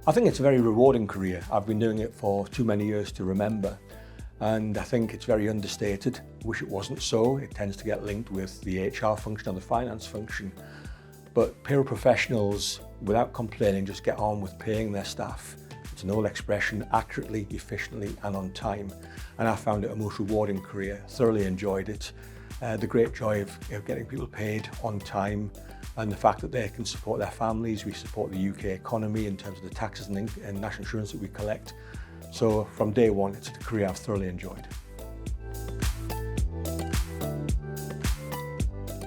I think it's a very rewarding career. I've been doing it for too many years to remember, and I think it's very understated. I wish it wasn't so. It tends to get linked with the HR function or the finance function. But payroll professionals, without complaining, just get on with paying their staff. It's an old expression, accurately, efficiently and on time. And I found it a most rewarding career, thoroughly enjoyed it. The great joy of getting people paid on time, and the fact that they can support their families. We support the UK economy in terms of the taxes and national insurance that we collect. So from day one, it's a career I've thoroughly enjoyed.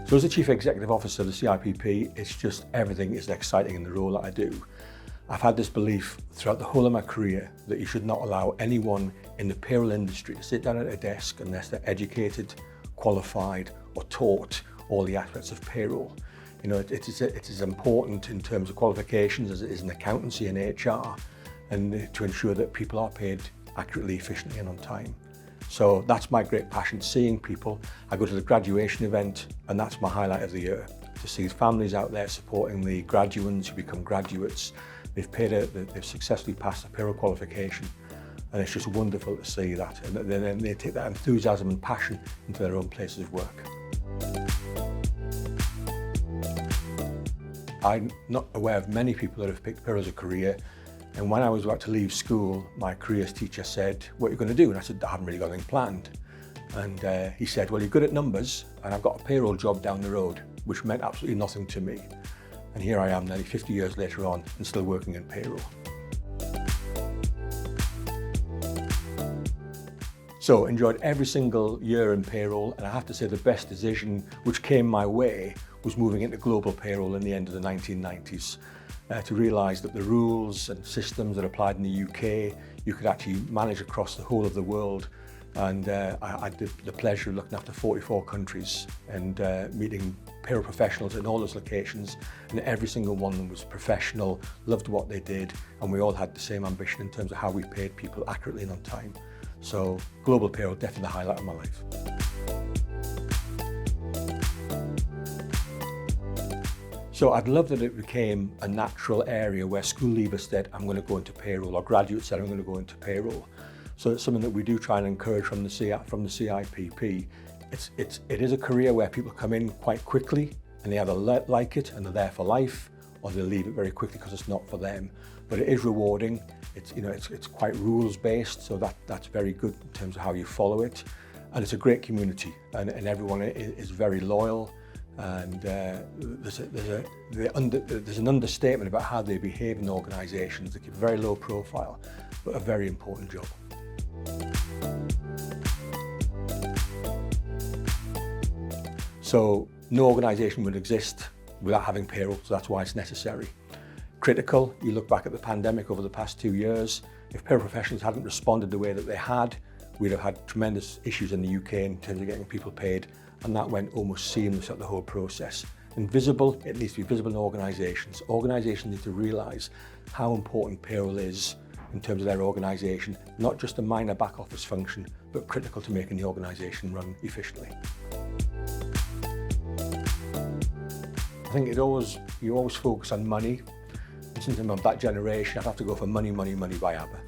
So as the Chief Executive Officer of the CIPP, it's just everything is exciting in the role that I do. I've had this belief throughout the whole of my career that you should not allow anyone in the payroll industry to sit down at a desk unless they're educated, qualified or taught all the aspects of payroll. You know, it is as important in terms of qualifications as it is in accountancy and HR, and to ensure that people are paid accurately, efficiently and on time. So that's my great passion, seeing people. I go to the graduation event and that's my highlight of the year, to see families out there supporting the graduates who become graduates. They've successfully passed the payroll qualification, and it's just wonderful to see that. And then they take that enthusiasm and passion into their own places of work. I'm not aware of many people that have picked payroll as a career. And when I was about to leave school, my careers teacher said, "What are you going to do?" And I said, "I haven't really got anything planned." And he said, "Well, you're good at numbers, and I've got a payroll job down the road," which meant absolutely nothing to me. And here I am nearly 50 years later on and still working in payroll. So enjoyed every single year in payroll, and I have to say the best decision which came my way was moving into global payroll in the end of the 1990s. To realise that the rules and systems that applied in the UK, you could actually manage across the whole of the world. And I had the pleasure of looking after 44 countries and meeting payroll professionals in all those locations, and every single one of them was professional, loved what they did, and we all had the same ambition in terms of how we paid people accurately and on time. So global payroll, definitely the highlight of my life. So I'd love that it became a natural area where school leavers said, "I'm going to go into payroll," or graduates said, "I'm going to go into payroll." So it's something that we do try and encourage from the CIPP. It is a career where people come in quite quickly and they either like it and they're there for life, or they leave it very quickly because it's not for them. But it is rewarding. It's quite rules based, so that's very good in terms of how you follow it. And it's a great community, and everyone is very loyal. And there's an understatement about how they behave in organisations. They keep a very low profile, but a very important job. So no organisation would exist without having payroll, so that's why it's necessary. Critical, you look back at the pandemic over the past 2 years, if payroll professionals hadn't responded the way that they had, we'd have had tremendous issues in the UK in terms of getting people paid, and that went almost seamless at the whole process. And visible, it needs to be visible in organisations. Organisations need to realise how important payroll is in terms of their organisation, not just a minor back office function, but critical to making the organisation run efficiently. I think you always focus on money. And since I'm of that generation, I'd have to go for Money, Money, Money by ABBA.